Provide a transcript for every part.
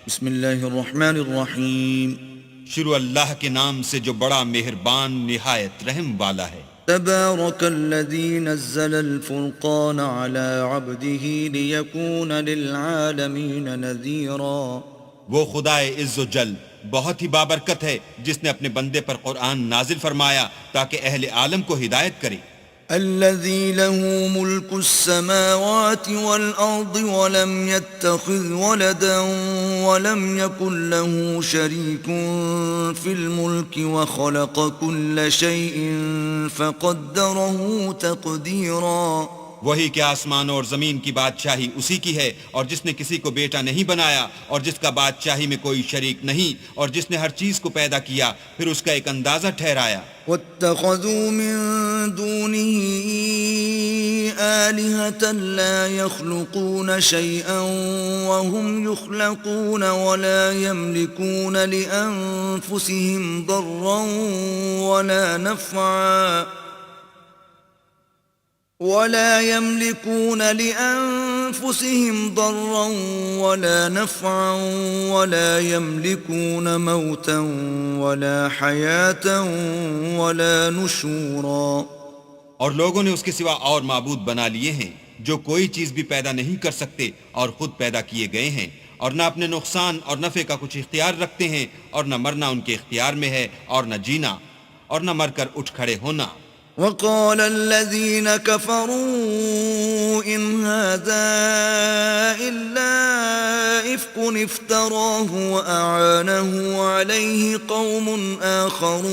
بسم اللہ الرحمن الرحیم. شروع اللہ کے نام سے جو بڑا مہربان نہایت رحم والا ہے. تبارک الذی نزل الفرقان على عبده لیکون للعالمین نذیرا. وہ خدائے عز و جل بہت ہی بابرکت ہے جس نے اپنے بندے پر قرآن نازل فرمایا تاکہ اہل عالم کو ہدایت کرے. الذي له ملك السماوات والأرض ولم يتخذ ولدا ولم يكن له شريك في الملك وخلق كل شيء فقدره تقديرا. وہی کہ آسمانوں اور زمین کی بادشاہی اسی کی ہے، اور جس نے کسی کو بیٹا نہیں بنایا، اور جس کا بادشاہی میں کوئی شریک نہیں، اور جس نے ہر چیز کو پیدا کیا پھر اس کا ایک اندازہ ٹھہرایا. واتخذوا من دونه آلهة لا يخلقون شيئا وهم يخلقون ولا يملكون لأنفسهم ضرا ولا نفعا ولا يملكون موتا ولا حياة ولا نشورا. اور لوگوں نے اس کے سوا اور معبود بنا لیے ہیں جو کوئی چیز بھی پیدا نہیں کر سکتے اور خود پیدا کیے گئے ہیں، اور نہ اپنے نقصان اور نفع کا کچھ اختیار رکھتے ہیں، اور نہ مرنا ان کے اختیار میں ہے اور نہ جینا، اور نہ مر کر اٹھ کھڑے ہونا. وقال الذين كفروا إن هذا إلا إفك افتراه وأعانه عليه قوم آخرون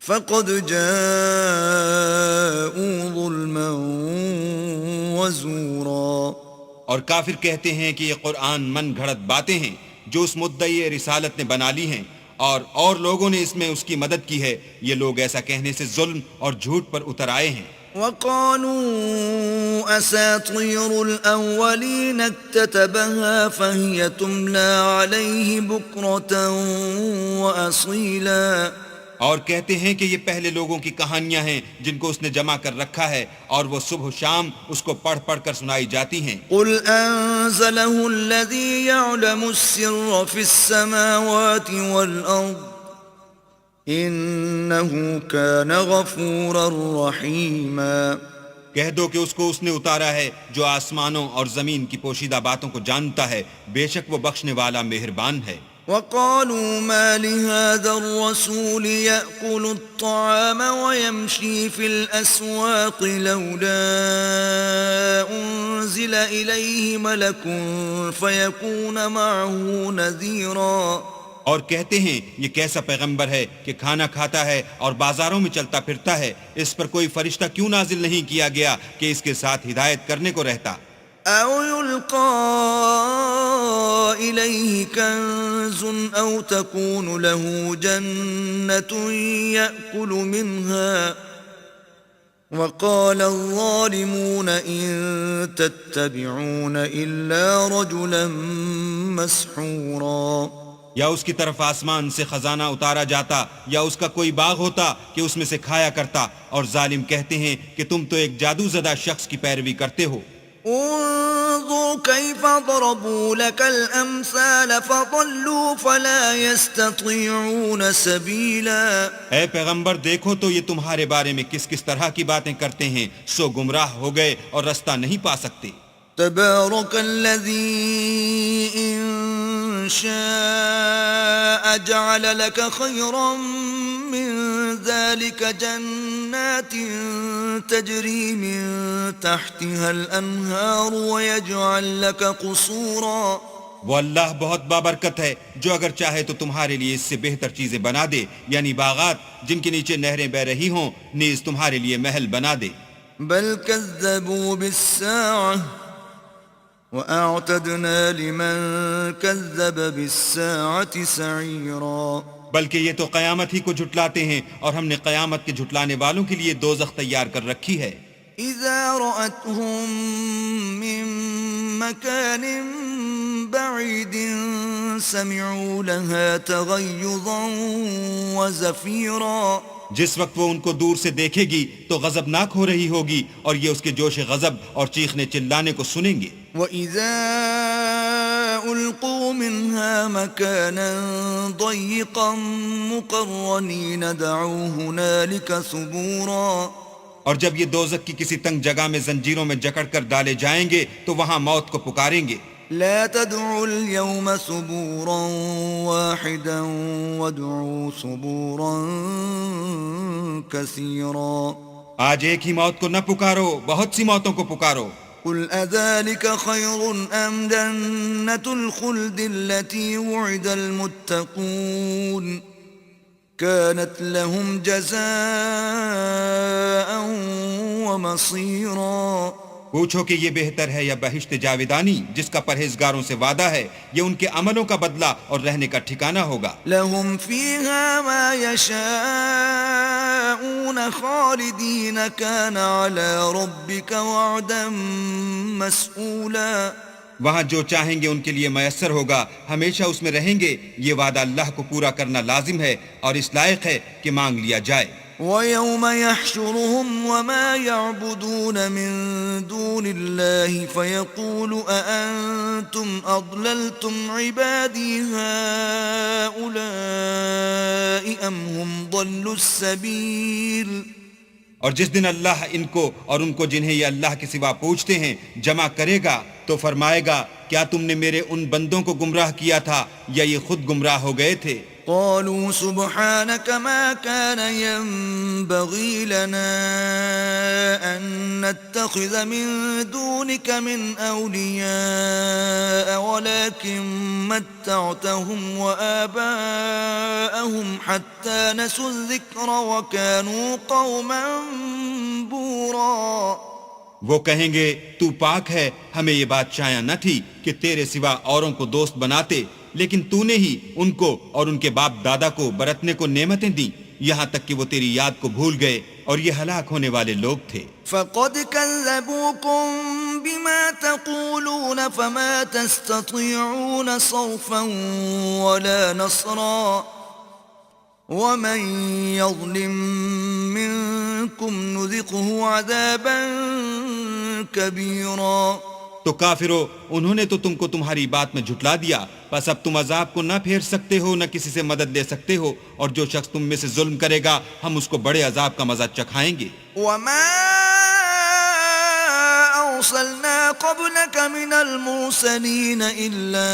فقد جاءوا ظلما وزورا. اور کافر کہتے ہیں کہ یہ قرآن من گھڑت باتیں ہیں جو اس مدعی رسالت نے بنا لی ہیں، اور لوگوں نے اس میں اس کی مدد کی ہے. یہ لوگ ایسا کہنے سے ظلم اور جھوٹ پر اتر آئے ہیں. وقالوا اساطير الاولين اكتتبها فهي تملى عليه بكرة واصيلا. اور کہتے ہیں کہ یہ پہلے لوگوں کی کہانیاں ہیں جن کو اس نے جمع کر رکھا ہے، اور وہ صبح و شام اس کو پڑھ پڑھ کر سنائی جاتی ہیں. قل انزله الذي يعلم السر في السماوات والارض انه كان غفورا رحيما. کہہ دو کہ اس کو اس نے اتارا ہے جو آسمانوں اور زمین کی پوشیدہ باتوں کو جانتا ہے، بے شک وہ بخشنے والا مہربان ہے. وقالوا ما لهذا الرسول يأكل الطعام ويمشي في الأسواق لولا أنزل إليه ملك فيكون معه نذيرا. اور کہتے ہیں یہ کیسا پیغمبر ہے کہ کھانا کھاتا ہے اور بازاروں میں چلتا پھرتا ہے، اس پر کوئی فرشتہ کیوں نازل نہیں کیا گیا کہ اس کے ساتھ ہدایت کرنے کو رہتا. أو يلقى إليه كنز أو تكون له جنة يأكل منها. وقال الظالمون إن تتبعون إلا رجلا مسحورا. یا اس کی طرف آسمان سے خزانہ اتارا جاتا یا اس کا کوئی باغ ہوتا کہ اس میں سے کھایا کرتا، اور ظالم کہتے ہیں کہ تم تو ایک جادو زدہ شخص کی پیروی کرتے ہو. انظر كيف ضربوا لك الأمثال فضلوا فلا يستطيعون سبيلا. اے پیغمبر دیکھو تو یہ تمہارے بارے میں کس کس طرح کی باتیں کرتے ہیں، سو گمراہ ہو گئے اور رستہ نہیں پا سکتے. تبارك الذي إن شاء جعل لك خيرا من ذلك جنات تجري من تحتها الأنهار ويجعل لك قصورا. وہ اللہ بہت بابرکت ہے جو اگر چاہے تو تمہارے لیے اس سے بہتر چیزیں بنا دے، یعنی باغات جن کے نیچے نہریں بہ رہی ہوں، نیز تمہارے لیے محل بنا دے. بل كذبوا بالساعة وأعتدنا لمن كذب بالساعة سعيرا. بلکہ یہ تو قیامت ہی کو جھٹلاتے ہیں، اور ہم نے قیامت کے جھٹلانے والوں کے لیے دوزخ تیار کر رکھی ہے. إذا رأتهم من مكان بعيد سمعوا لها تغيظا وزفيرا. جس وقت وہ ان کو دور سے دیکھے گی تو غضبناک ہو رہی ہوگی، اور یہ اس کے جوش غضب اور چیخنے چلانے کو سنیں گے. وَإِذَا أُلْقُوا مِنْهَا مَكَانًا ضَيِّقًا مُقَرَّنِينَ دَعُوا هُنَالِكَ ثُبُورًا اور جب یہ دوزخ کی کسی تنگ جگہ میں زنجیروں میں جکڑ کر ڈالے جائیں گے تو وہاں موت کو پکاریں گے، لا تدعوا اليوم ثبورا واحدا وادعوا ثبورا كثيرا آج ایک ہی موت کو نہ پکارو، بہت سی موتوں کو پکارو۔ قل أذلك خير أم جنة الخلد التي وعد المتقون كانت لهم جزاء ومصيرا پوچھو کہ یہ بہتر ہے یا بہشت جاویدانی جس کا پرہیزگاروں سے وعدہ ہے، یہ ان کے عملوں کا بدلہ اور رہنے کا ٹھکانہ ہوگا۔ لهم فيها ما يشاءون خالدين كان على ربك وعدا مسئولا وہاں جو چاہیں گے ان کے لیے میسر ہوگا، ہمیشہ اس میں رہیں گے، یہ وعدہ اللہ کو پورا کرنا لازم ہے اور اس لائق ہے کہ مانگ لیا جائے۔ وَيَوْمَ يَحْشُرُهُمْ وَمَا يَعْبُدُونَ مِن دُونِ اللَّهِ فَيَقُولُ أَأَنْتُمْ أَضْلَلْتُمْ عِبَادِي هَؤُلَاءِ أَمْ هُمْ ضَلُّوا السَّبِيلَ اور جس دن اللہ ان کو اور ان کو جنہیں یہ اللہ کے سوا پوچھتے ہیں جمع کرے گا تو فرمائے گا، کیا تم نے میرے ان بندوں کو گمراہ کیا تھا یا یہ خود گمراہ ہو گئے تھے؟ قالوا سبحانك ما كان ينبغي لنا أن نتخذ من دونك من أولياء ولكن متعتهم وآباءهم حتى نسوا الذكر وكانوا قوما بورا وہ کہیں گے تو پاک ہے، ہمیں یہ بات چاہیے نہ تھی کہ تیرے سوا اوروں کو دوست بناتے، لیکن تو نے ہی ان کو اور ان کے باپ دادا کو برتنے کو نعمتیں دیں یہاں تک کہ وہ تیری یاد کو بھول گئے اور یہ ہلاک ہونے والے لوگ تھے۔ فَقَدْ كَذَّبُوكُمْ بِمَا تَقُولُونَ فَمَا تَسْتَطِيعُونَ صَرْفًا وَلَا نَصْرًا وَمَنْ يَظْلِمْ مِنْكُمْ نُذِقْهُ عَذَابًا كَبِيرًا تو کافرو، انہوں نے تو تم کو تمہاری بات میں جھٹلا دیا، بس اب تم عذاب کو نہ پھیر سکتے ہو نہ کسی سے مدد لے سکتے ہو، اور جو شخص تم میں سے ظلم کرے گا ہم اس کو بڑے عذاب کا مزہ چکھائیں گے۔ وَمَا أَرْسَلْنَا قَبْلَكَ مِنَ الْمُرْسَلِينَ إِلَّا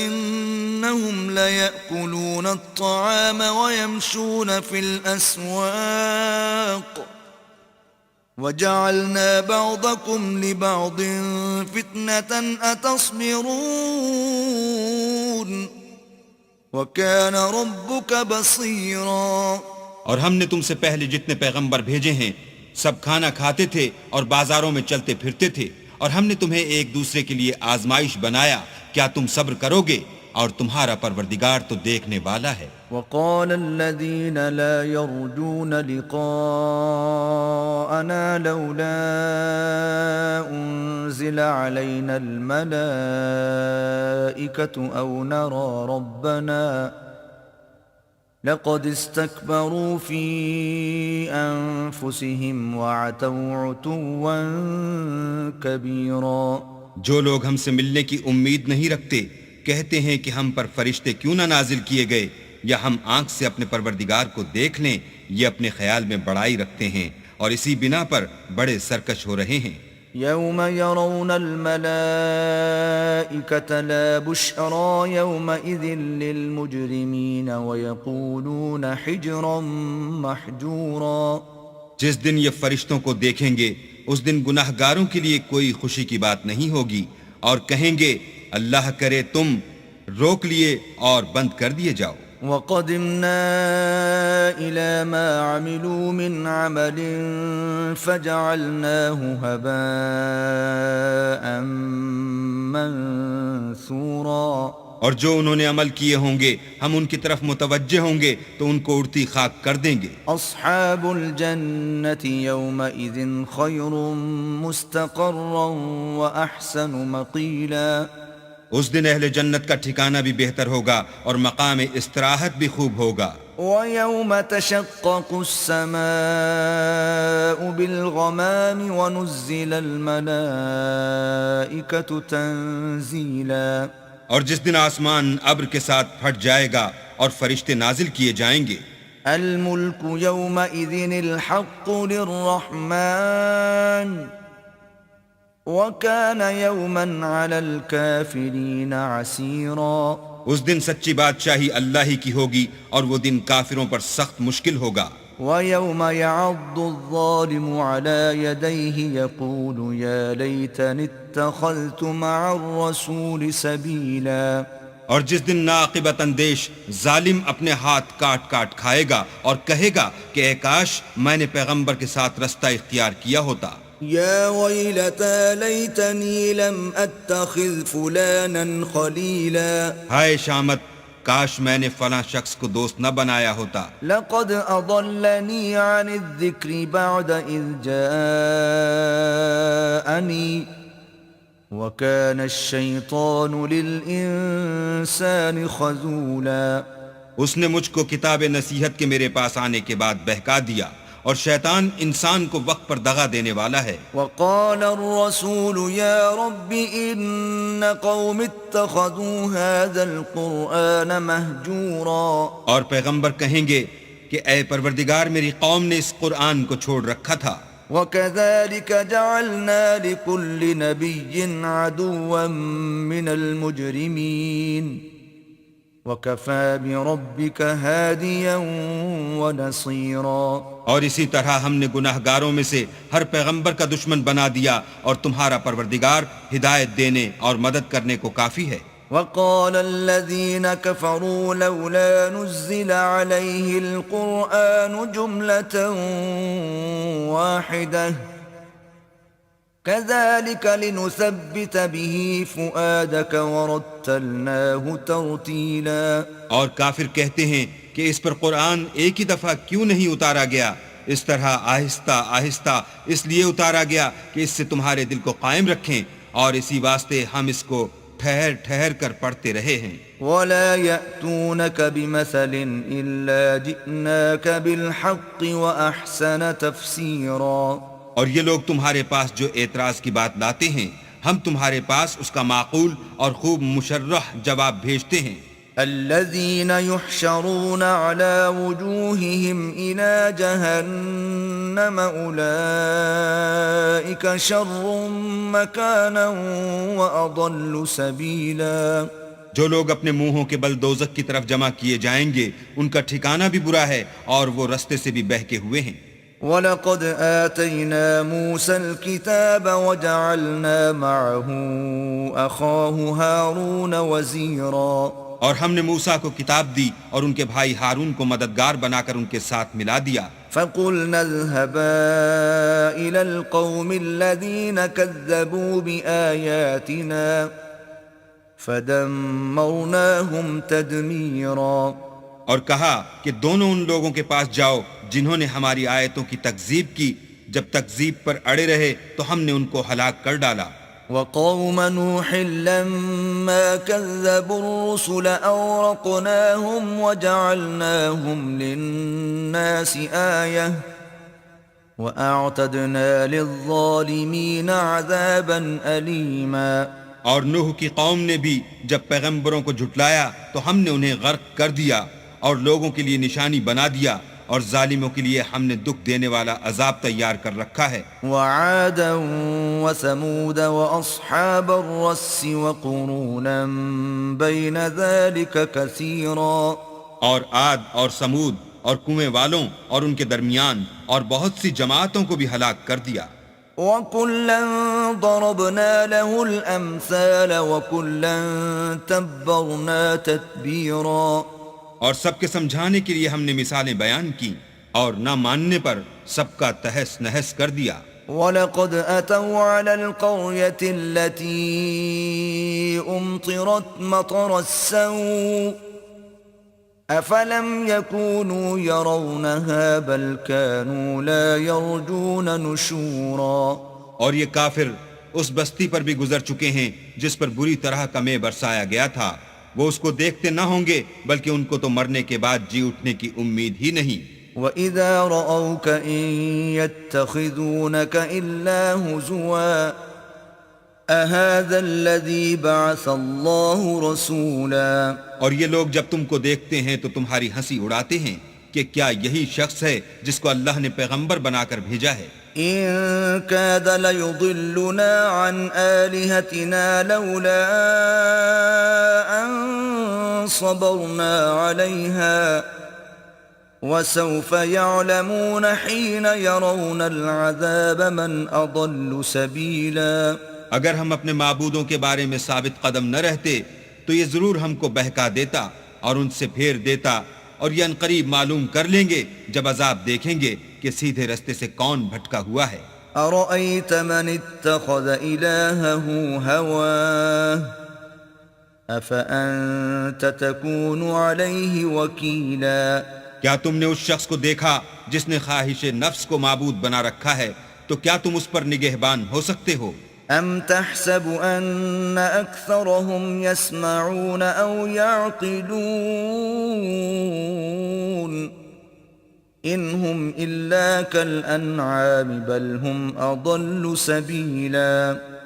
إِنَّهُمْ لَيَأْكُلُونَ الطَّعَامَ وَيَمْشُونَ فِي الْأَسْوَاقِ وَجَعَلْنَا بَعْضَكُمْ لِبَعْضٍ فِتْنَةً أَتَصْبِرُونَ وَكَانَ رَبُّكَ بَصِيرًا اور ہم نے تم سے پہلے جتنے پیغمبر بھیجے ہیں سب کھانا کھاتے تھے اور بازاروں میں چلتے پھرتے تھے، اور ہم نے تمہیں ایک دوسرے کے لیے آزمائش بنایا، کیا تم صبر کرو گے؟ اور تمہارا پروردگار تو دیکھنے والا ہے۔ وقال الذين لا يرجون لقاءنا لولا أنزل علينا الملائكة أو نرى ربنا لقد استكبروا في أنفسهم وعتوا عتوا كبيرا جو لوگ ہم سے ملنے کی امید نہیں رکھتے کہتے ہیں کہ ہم پر فرشتے کیوں نہ نازل کیے گئے یا ہم آنکھ سے اپنے پروردگار کو دیکھ لیں، یہ اپنے خیال میں بڑائی رکھتے ہیں اور اسی بنا پر بڑے سرکش ہو رہے ہیں۔ يوم يرون الملائكة لا بشرى يومئذ للمجرمين ويقولون حجرا محجورا جس دن یہ فرشتوں کو دیکھیں گے اس دن گناہ گاروں کے لیے کوئی خوشی کی بات نہیں ہوگی، اور کہیں گے اللہ کرے تم روک لیے اور بند کر دیے جاؤ۔ وَقَدِمْنَا إِلَى مَا عَمِلُوا مِنْ عَمَلٍ فَجَعَلْنَاهُ هَبَاءً مَنْثُورًا اور جو انہوں نے عمل کیے ہوں گے ہم ان کی طرف متوجہ ہوں گے تو ان کو اڑتی خاک کر دیں گے۔ أَصْحَابُ الْجَنَّةِ يَوْمَئِذٍ خَيْرٌ مُسْتَقَرًّا وَأَحْسَنُ مَقِيلًا اس دن اہل جنت کا ٹھکانہ بھی بہتر ہوگا اور مقام استراحت بھی خوب ہوگا. وَيَوْمَ تَشَقَّقُ السَّمَاءُ بِالْغَمَامِ وَنُزِّلَ الْمَلَائِكَةُ تَنزِيلًا. اور جس دن آسمان ابر کے ساتھ پھٹ جائے گا اور فرشتے نازل کیے جائیں گے. الْمُلْكُ يَوْمَئِذٍ الْحَقُّ لِلرَّحْمَنِ وَكَانَ يَوْمًا عَلَى الْكَافِرِينَ عَسِيرًا. اس دن سچی بادشاہی اللہ ہی کی ہوگی اور وہ دن کافروں پر سخت مشکل ہوگا. وَيَوْمَ يَعَضُّ الظَّالِمُ عَلَى يَدَيْهِ يَقُولُ يَا لَيْتَنِي اتَّخَذْتُ مَعَ الرَّسُولِ سَبِيلًا. اور جس دن ناقبت اندیش ظالم اپنے ہاتھ کاٹ کاٹ کھائے گا اور کہے گا کہ اے کاش میں نے پیغمبر کے ساتھ رستہ اختیار کیا ہوتا. يا ويلتى ليتني لم أتخذ فلانا خليلا. ہائے شامت، کاش میں نے فلاں شخص کو دوست نہ بنایا ہوتا. لقد أضلني عن الذكر بعد إذ جاءني وكان الشيطان للإنسان خذولا. اس نے مجھ کو کتاب نصیحت کے میرے پاس آنے کے بعد بہکا دیا اور شیطان انسان کو وقت پر دغا دینے والا ہے. وقال الرسول يا رب إن قوم اتخذوا هذا القرآن مهجورا. اور پیغمبر کہیں گے کہ اے پروردگار میری قوم نے اس قرآن کو چھوڑ رکھا تھا. وكذلك جعلنا لكل نبي عدوا من المجرمين وَكَفَى بِرَبِّكَ هَادِيًا وَنَصِيرًا. اور اسی طرح ہم نے گناہ گاروں میں سے ہر پیغمبر کا دشمن بنا دیا اور تمہارا پروردگار ہدایت دینے اور مدد کرنے کو کافی ہے. وَقَالَ الَّذِينَ كَفَرُوا لَوْلَا نُزِّلَ عَلَيْهِ الْقُرْآنُ جُمْلَةً وَاحِدَةً كَذَلِكَ لِنُثَبِّتَ بِهِ فُؤَادَكَ وَرَتَّلْنَاهُ تَرْتِيلًا. اور کافر کہتے ہیں کہ اس پر قرآن ایک ہی دفعہ کیوں نہیں اتارا گیا؟ اس طرح آہستہ آہستہ اس لیے اتارا گیا کہ اس سے تمہارے دل کو قائم رکھیں، اور اسی واسطے ہم اس کو ٹھہر ٹھہر کر پڑھتے رہے ہیں. وَلَا يَأْتُونَكَ بِمَثَلٍ إِلَّا جِئْنَاكَ بِالْحَقِّ وَأَحْسَنَ تَفْسِيرًا. اور یہ لوگ تمہارے پاس جو اعتراض کی بات لاتے ہیں ہم تمہارے پاس اس کا معقول اور خوب مشرح جواب بھیجتے ہیں. الذين يحشرون على وجوههم إلى جهنم أولئك شر مكانا وأضل سبيلا. جو لوگ اپنے منہوں کے بل دوزخ کی طرف جمع کیے جائیں گے ان کا ٹھکانہ بھی برا ہے اور وہ رستے سے بھی بہکے ہوئے ہیں. وَلَقَدْ آتَيْنَا مُوسَى الْكِتَابَ وَجَعَلْنَا مَعَهُ أَخَاهُ هَارُونَ وَزِيرًا. اور ہم نے موسیٰ کو کتاب دی اور ان کے بھائی ہارون کو مددگار بنا کر ان کے ساتھ ملا دیا. فَقُلْنَا اذْهَبَا إِلَى الْقَوْمِ الَّذِينَ كَذَّبُوا بِآيَاتِنَا فَدَمَّرْنَاهُمْ تَدْمِيرًا. اور کہا کہ دونوں ان لوگوں کے پاس جاؤ جنہوں نے ہماری آیتوں کی تکذیب کی، جب تکذیب پر اڑے رہے تو ہم نے ان کو ہلاک کر ڈالا. وَقَوْمَ نُوحٍ لَمَّا كَذَّبُوا الرُّسُلَ أَغْرَقْنَاهُمْ وَجَعَلْنَاهُمْ لِلنَّاسِ آيَةً وَأَعْتَدْنَا لِلظَّالِمِينَ عَذَابًا أَلِيمًا. اور نوح کی قوم نے بھی جب پیغمبروں کو جھٹلایا تو ہم نے انہیں غرق کر دیا اور لوگوں کے لیے نشانی بنا دیا، اور ظالموں کے لیے ہم نے دکھ دینے والا عذاب تیار کر رکھا ہے. وعادا وثمود واصحاب الرس وقرونا بين ذلك كثيرا. اور عاد اور سمود اور کنویں والوں اور ان کے درمیان اور بہت سی جماعتوں کو بھی ہلاک کر دیا. وَكُلًّا ضَرَبْنَا لَهُ الْأَمْثَالَ وَكُلًّا تَبَّرْنَا تَتْبِيرًا. اور سب کے سمجھانے کے لیے ہم نے مثالیں بیان کی اور نہ ماننے پر سب کا تہس نہس کر دیا. وَلَقَدْ أَتَوْا عَلَى الْقَرْيَةِ الَّتِي أُمْطِرَتْ مَطَرَ السَّوْءِ أَفَلَمْ يَكُونُوا يَرَوْنَهَا بَلْ كَانُوا لَا يَرْجُونَ نُشُورًا. اور یہ کافر اس بستی پر بھی گزر چکے ہیں جس پر بری طرح کا مے برسایا گیا تھا، وہ اس کو دیکھتے نہ ہوں گے بلکہ ان کو تو مرنے کے بعد جی اٹھنے کی امید ہی نہیں۔ وَإِذَا رَأَوْكَ إِن يَتَّخِذُونَكَ إِلَّا هُزُوًا أَهَذَا الَّذِي بَعَثَ اللَّهُ رَسُولًا۔ اور یہ لوگ جب تم کو دیکھتے ہیں تو تمہاری ہنسی اڑاتے ہیں کہ کیا یہی شخص ہے جس کو اللہ نے پیغمبر بنا کر بھیجا ہے؟ إِن كَادَ لَيُضِلُّنَا عَنْ آلِهَتِنَا لَوْلَا أَن صَبَرْنَا عَلَيْهَا وَسَوْفَ يَعْلَمُونَ حِينَ يَرَوْنَ الْعَذَابَ مَنْ أَضَلُّ سَبِيلًا۔ اگر ہم اپنے معبودوں کے بارے میں ثابت قدم نہ رہتے تو یہ ضرور ہم کو بہکا دیتا اور ان سے پھیر دیتا، اور یہ عنقریب معلوم کر لیں گے جب عذاب دیکھیں گے کہ سیدھے رستے سے کون بھٹکا ہوا ہے۔ أَرَأَيْتَ مَنِ اتَّخَذَ إِلَٰهَهُ هَوَاهُ أَفَأَنتَ تَكُونُ عَلَيْهِ وَكِيلًا۔ کیا تم نے اس شخص کو دیکھا جس نے خواہش نفس کو معبود بنا رکھا ہے، تو کیا تم اس پر نگہبان ہو سکتے ہو؟ أَمْ تَحْسَبُ أَنَّ أَكْثَرَهُمْ يَسْمَعُونَ أَوْ يَعْقِلُونَ إِنْ هُمْ إِلَّا كَالْأَنْعَامِ بَلْ هُمْ أَضَلُّ سَبِيلًا۔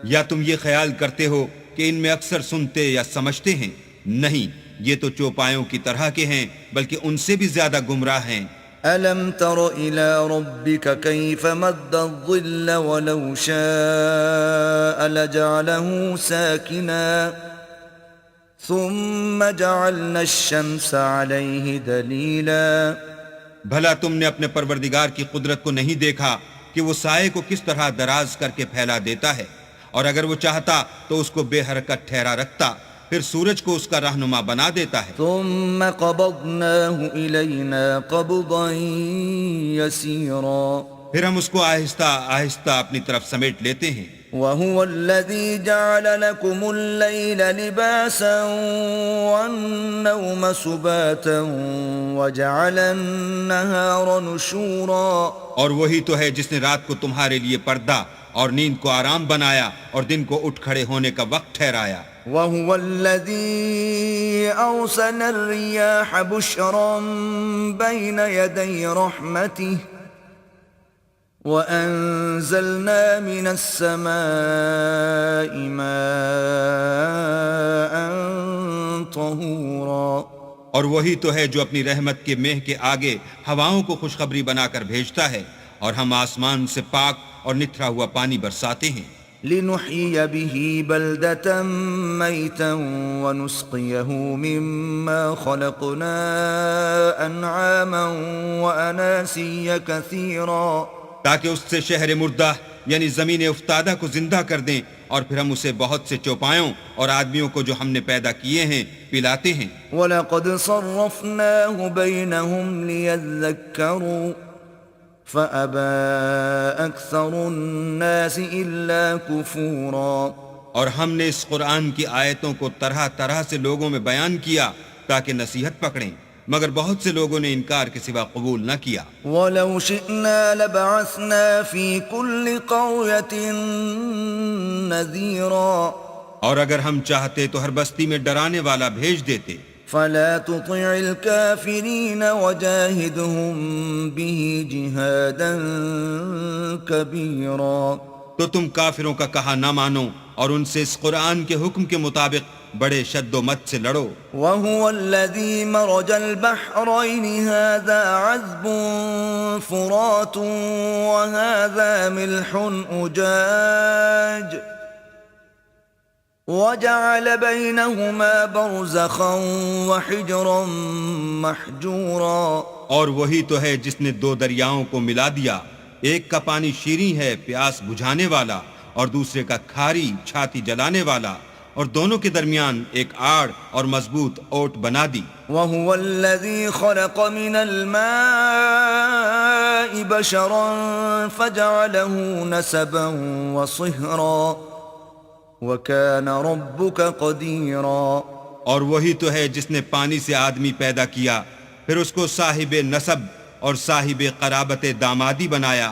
یا تم یہ خیال کرتے ہو کہ ان میں اکثر سنتے یا سمجھتے ہیں؟ نہیں، یہ تو چوپایوں کی طرح کے ہیں بلکہ ان سے بھی زیادہ گمراہ ہیں۔ أَلَمْ تَرَ إِلَىٰ رَبِّكَ كَيْفَ مَدَّ الظِّلَّ وَلَوْ شَاءَ لَجَعَلَهُ سَاكِنًا ثُمَّ جَعَلْنَا الشَّمْسَ عَلَيْهِ دَلِيلًا۔ بھلا تم نے اپنے پروردگار کی قدرت کو نہیں دیکھا کہ وہ سائے کو کس طرح دراز کر کے پھیلا دیتا ہے، اور اگر وہ چاہتا تو اس کو بے حرکت ٹھہرا رکھتا، پھر سورج کو اس کا رہنما بنا دیتا ہے۔ ثُمَّ قَبَضْنَاهُ إِلَيْنَا قَبْضًا يَسِيرًا۔ پھر ہم اس کو آہستہ آہستہ اپنی طرف سمیٹ لیتے ہیں۔ وَهُوَ الَّذِي جَعَلَ لَكُمُ اللَّيْلَ لِبَاسًا وَالنَّوْمَ سُبَاتًا وَجَعَلَ النَّهَارَ نُشُورًا۔ اور وہی تو ہے جس نے رات کو تمہارے لیے پردہ اور نیند کو آرام بنایا اور دن کو اٹھ کھڑے ہونے کا وقت ٹھہرایا۔ وَهُوَ الَّذِي أَرْسَلَ الرِّيَاحَ بُشْرًا بَيْنَ يَدَيْ رَحْمَتِهِ وَأَنزَلْنَا مِنَ السَّمَاءِ مَاءً طَهُورًا۔ اور وہی تو ہے جو اپنی رحمت کے مہ کے آگے ہواؤں کو خوشخبری بنا کر بھیجتا ہے، اور ہم آسمان سے پاک اور نتھرا ہوا پانی برساتے ہیں۔ لِنُحْيِيَ بِهِ بَلْدَةً مَيْتًا وَنُسْقِيَهُ مِمَّا خَلَقْنَا أَنْعَامًا وَأَنَاسِيَّ كَثِيرًا۔ تاکہ اس سے شہر مردہ یعنی زمین افتادہ کو زندہ کر دیں، اور پھر ہم اسے بہت سے چوپایوں اور آدمیوں کو جو ہم نے پیدا کیے ہیں پلاتے ہیں۔ وَلَقَدْ صَرَّفْنَاهُ بَيْنَهُمْ لِيَذَّكَّرُوا فَأَبَى أَكْثَرُ النَّاسِ إِلَّا كُفُورًا۔ اور ہم نے اس قرآن کی آیتوں کو طرح طرح سے لوگوں میں بیان کیا تاکہ نصیحت پکڑیں، مگر بہت سے لوگوں نے انکار کے سوا قبول نہ کیا۔ وَلَوْ شِئْنَا لَبَعَثْنَا فِي كُلِّ قَرْيَةٍ نَذِيرًا۔ اور اگر ہم چاہتے تو ہر بستی میں ڈرانے والا بھیج دیتے۔ فَلَا تُطِعِ الْكَافِرِينَ وَجَاهِدْهُمْ بِهِ جِهَادًا كَبِيرًا۔ تو تم کافروں کا کہا نہ مانو اور ان سے اس قرآن کے حکم کے مطابق بڑے شد و مت سے لڑو۔ وَهُوَ الَّذِي مَرَجَ الْبَحْرَيْنِ هَذَا عَذْبٌ فُرَاتٌ وَهَذَا مِلْحٌ أُجَاجٌ وَجَعَلَ بَيْنَهُمَا بَرْزَخًا وَحِجْرًا مَحْجُورًا۔ اور وہی تو ہے جس نے دو دریاؤں کو ملا دیا، ایک کا پانی شیریں ہے پیاس بجھانے والا، اور دوسرے کا کھاری چھاتی جلانے والا، اور دونوں کے درمیان ایک آڑ اور مضبوط اوٹ بنا دی۔ وَهُوَ الَّذِي خَلَقَ مِنَ الْمَاءِ بَشَرًا فَجَعَلَهُ نَسَبًا وَصِهْرًا وَكَانَ رَبُّكَ قَدِيرًا۔ اور وہی تو ہے جس نے پانی سے آدمی پیدا کیا، پھر اس کو صاحب نسب اور صاحب قرابت دامادی بنایا،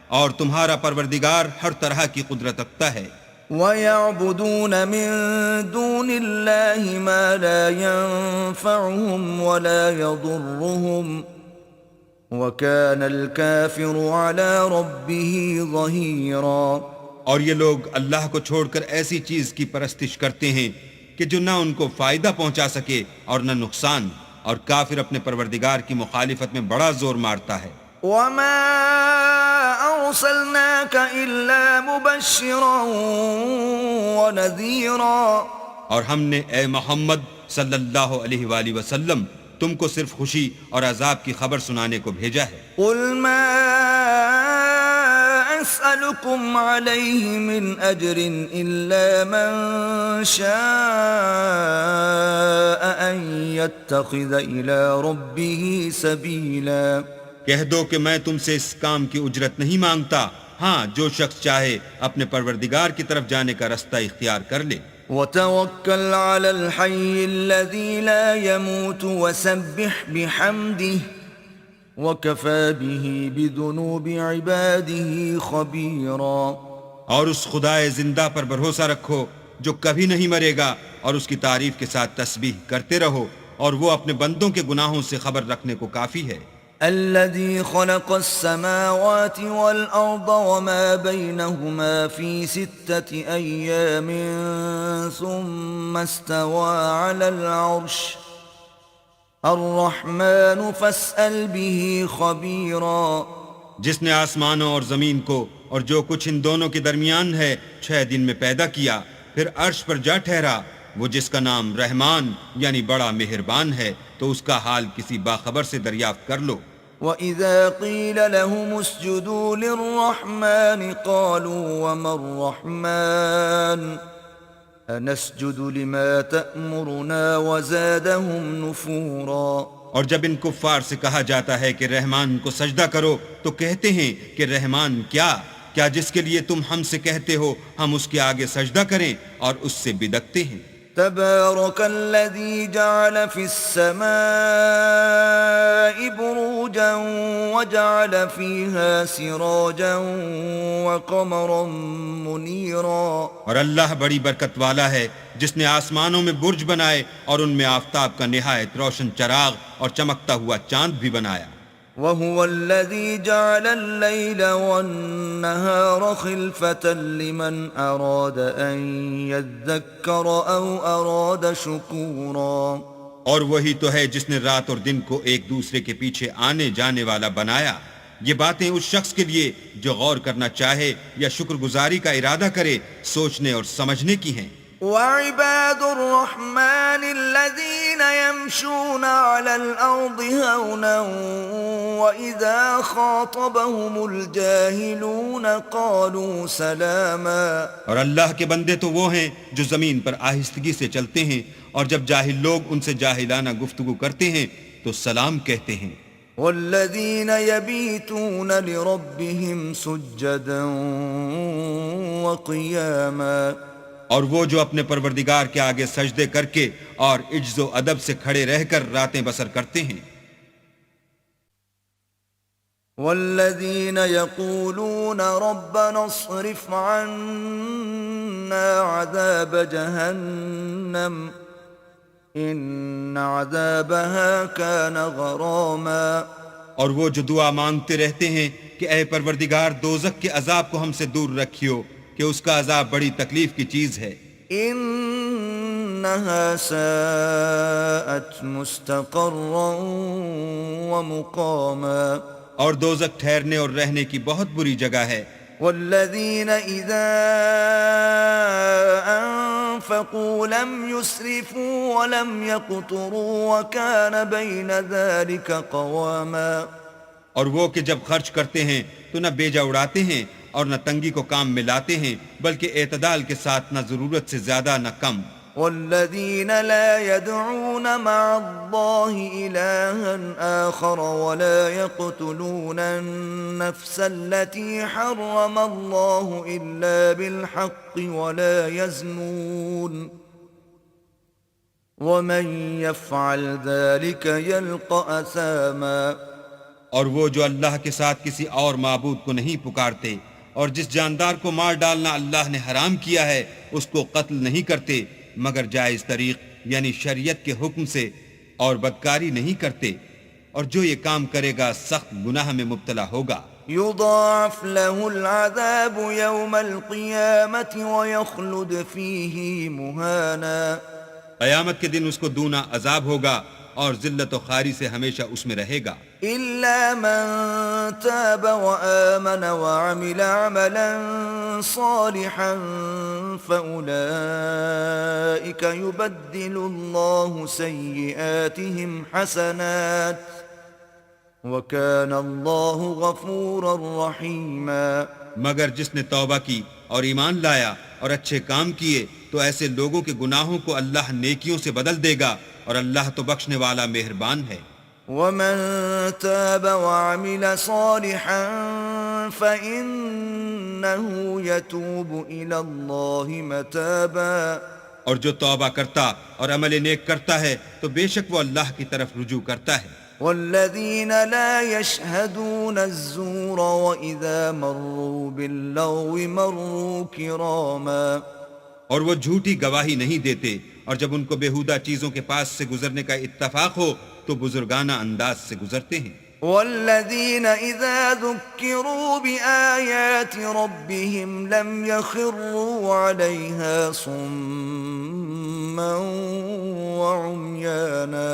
اور تمہارا پروردگار ہر طرح کی قدرت رکھتا ہے۔ وَيَعْبُدُونَ مِن دُونِ اللَّهِ مَا لَا يَنفَعُهُمْ وَلَا يَضُرُّهُمْ وَكَانَ الْكَافِرُ عَلَى رَبِّهِ ظَهِيرًا۔ اور یہ لوگ اللہ کو چھوڑ کر ایسی چیز کی پرستش کرتے ہیں کہ جو نہ ان کو فائدہ پہنچا سکے اور نہ نقصان، اور کافر اپنے پروردگار کی مخالفت میں بڑا زور مارتا ہے۔ وَمَا أَرْسَلْنَاكَ إِلَّا مُبَشِّرًا وَنَذِيرًا۔ اور ہم نے اے محمد صلی اللہ علیہ وآلہ وسلم تم کو صرف خوشی اور عذاب کی خبر سنانے کو بھیجا ہے۔ قُلْ مَا أَسْأَلُكُمْ عَلَيْهِ مِنْ أَجْرٍ إِلَّا مَنْ شَاءَ أَنْ يَتَّخِذَ إِلَى رَبِّهِ سَبِيلًا۔ کہہ دو کہ میں تم سے اس کام کی اجرت نہیں مانگتا، ہاں جو شخص چاہے اپنے پروردگار کی طرف جانے کا رستہ اختیار کر لے۔ وَتَوَكَّلْ عَلَى الْحَيِّ الَّذِي لَا يَمُوتُ وَسَبِّحْ بِحَمْدِهِ وَكَفَى بِهِ بِذُنُوبِ عِبَادِهِ خَبِيرًا۔ اور اس خدائے زندہ پر بھروسہ رکھو جو کبھی نہیں مرے گا، اور اس کی تعریف کے ساتھ تسبیح کرتے رہو، اور وہ اپنے بندوں کے گناہوں سے خبر رکھنے کو کافی ہے۔ الذي خلق السماوات والأرض وما بينهما في 6 أيام ثم استوى على العرش الرحمن فاسأل به خبيرا۔ جس نے آسمانوں اور زمین کو اور جو کچھ ان دونوں کے درمیان ہے 6 دن میں پیدا کیا، پھر عرش پر جا ٹھہرا، وہ جس کا نام رحمان یعنی بڑا مہربان ہے، تو اس کا حال کسی باخبر سے دریافت کر لو۔ وَإِذَا قِيلَ لَهُمُ اسْجُدُوا لِلرَّحْمَنِ قَالُوا وَمَا الرَّحْمَنُ أَنَسْجُدُ لِمَا تَأْمُرُنَا وَزَادَهُمْ نُفُورًا۔ اور جب ان کفار سے کہا جاتا ہے کہ رحمان کو سجدہ کرو تو کہتے ہیں کہ رحمان کیا جس کے لیے تم ہم سے کہتے ہو ہم اس کے آگے سجدہ کریں، اور اس سے بدکتے ہیں۔ تبارك الذي جعل في السماء بروجا وجعل فيها سراجا وقمرا منيرا۔ اور اللہ بڑی برکت والا ہے جس نے آسمانوں میں برج بنائے اور ان میں آفتاب کا نہایت روشن چراغ اور چمکتا ہوا چاند بھی بنایا۔ وَهُوَ الَّذِي جَعَلَ اللَّيْلَ وَالنَّهَارَ خِلْفَةً لِمَنْ أَرَادَ أَنْ يَذَّكَّرَ أَوْ أَرَادَ شُكُورًا۔ اور وہی تو ہے جس نے رات اور دن کو ایک دوسرے کے پیچھے آنے جانے والا بنایا۔ یہ باتیں اس شخص کے لیے جو غور کرنا چاہے یا شکر گزاری کا ارادہ کرے، سوچنے اور سمجھنے کی ہیں۔ وَعِبَادُ الرَّحْمَنِ الَّذِينَ يَمْشُونَ عَلَى الْأَرْضِ هَوْنًا وَإِذَا خَاطَبَهُمُ الْجَاهِلُونَ قَالُوا سَلَامًا۔ اور اللہ کے بندے تو وہ ہیں جو زمین پر آہستگی سے چلتے ہیں، اور جب جاہل لوگ ان سے جاہلانہ گفتگو کرتے ہیں تو سلام کہتے ہیں۔ وَالَّذِينَ يَبِيتُونَ لِرَبِّهِمْ سُجَّدًا وَقِيَامًا۔ اور وہ جو اپنے پروردگار کے آگے سجدے کر کے اور عجز و ادب سے کھڑے رہ کر راتیں بسر کرتے ہیں۔ والذین یقولون ربنا اصرف عنا عذاب جہنم ان عذابها كان غراما۔ اور وہ جو دعا مانگتے رہتے ہیں کہ اے پروردگار دوزخ کے عذاب کو ہم سے دور رکھیو کہ اس کا عذاب بڑی تکلیف کی چیز ہے۔ انها ساءت مستقرا ومقاما۔ اور دوزخ ٹھہرنے اور رہنے کی بہت بری جگہ ہے۔ والذین اذا انفقوا لم يسرفوا ولم يقتروا وكان بين ذلك قواما۔ اور وہ کہ جب خرچ کرتے ہیں تو نہ بیجا اڑاتے ہیں اور نہ تنگی کو کام میں لاتے ہیں، بلکہ اعتدال کے ساتھ نہ ضرورت سے زیادہ نہ کم۔ والذین لا يدعون مع الله إلها آخر ولا يقتلون النفس التي حرم الله إلا بالحق ولا يزنون ومن يفعل ذلك يلقى أثاما۔ اور وہ جو اللہ کے ساتھ کسی اور معبود کو نہیں پکارتے اور جس جاندار کو مار ڈالنا اللہ نے حرام کیا ہے اس کو قتل نہیں کرتے مگر جائز طریق یعنی شریعت کے حکم سے، اور بدکاری نہیں کرتے، اور جو یہ کام کرے گا سخت گناہ میں مبتلا ہوگا۔ يضاعف له العذاب يوم القيامة ويخلد فيه مهانا قیامت کے دن اس کو دونا عذاب ہوگا اور ذلت و خواری سے ہمیشہ اس میں رہے گا، إلا من تاب وآمن وعمل عملا صالحا فأولئك يبدل الله سيئاتهم حسنات وَكَانَ اللَّهُ غَفُورًا رَحِيمًا۔ مگر جس نے توبہ کی اور ایمان لایا اور اچھے کام کیے تو ایسے لوگوں کے گناہوں کو اللہ نیکیوں سے بدل دے گا، اور اللہ تو بخشنے والا مہربان ہے۔ وَمَن تَابَ وَعَمِلَ صَالِحًا فَإِنَّهُ يَتُوبُ إِلَى اللَّهِ مَتَابًا۔ اور جو توبہ کرتا اور عمل نیک کرتا ہے تو بے شک وہ اللہ کی طرف رجوع کرتا ہے۔ والذين لا يشهدون الزور وإذا مروا باللغو مروا كراما۔ اور وہ جھوٹی گواہی نہیں دیتے، اور جب ان کو بےہودہ چیزوں کے پاس سے گزرنے کا اتفاق ہو تو بزرگانہ انداز سے گزرتے ہیں۔ والذين إذا ذكروا بآيات ربهم لم يخروا عليها صما وعميانا۔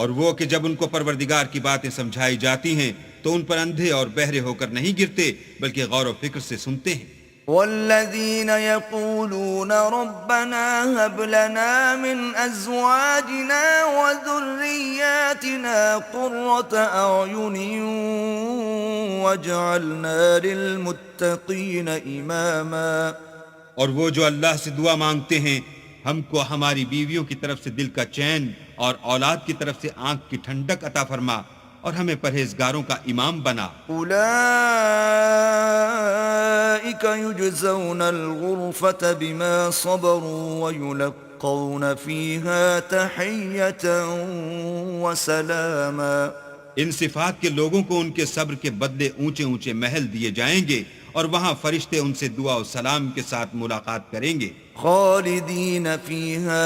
اور وہ کہ جب ان کو پروردگار کی باتیں سمجھائی جاتی ہیں تو ان پر اندھے اور بہرے ہو کر نہیں گرتے بلکہ غور و فکر سے سنتے ہیں۔ والذين يقولون ربنا هب لنا من أزواجنا وذرياتنا قرة أعين واجعلنا للمتقين إماما۔ اور وہ جو اللہ سے دعا مانگتے ہیں، ہم کو ہماری بیویوں کی طرف سے دل کا چین اور اولاد کی طرف سے آنکھ کی ٹھنڈک عطا فرما، اور ہمیں پرہیزگاروں کا امام بنا۔ اولئک یجزون الغرفة بما صبروا ویلقون فیہا تحیۃ وسلاما۔ ان صفات کے لوگوں کو ان کے صبر کے بدلے اونچے اونچے محل دیے جائیں گے، اور وہاں فرشتے ان سے دعا و سلام کے ساتھ ملاقات کریں گے۔ خالدین فیہا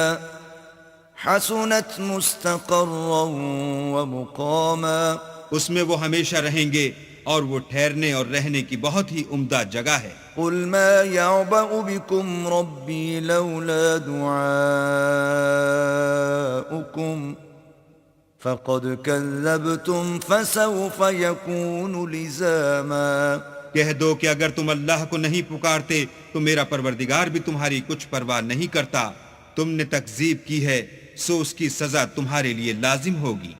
حسنت مستقرا ومقاما۔ اس میں وہ ہمیشہ رہیں گے اور وہ ٹھہرنے اور رہنے کی بہت ہی عمدہ جگہ ہے۔ قل ما يعبأ بكم ربي لولا دعاؤكم فقد كذبتم فسوف يكون لزاما۔ کہہ دو کہ اگر تم اللہ کو نہیں پکارتے تو میرا پروردگار بھی تمہاری کچھ پرواہ نہیں کرتا، تم نے تکذیب کی ہے سو اس کی سزا تمہارے لیے لازم ہوگی۔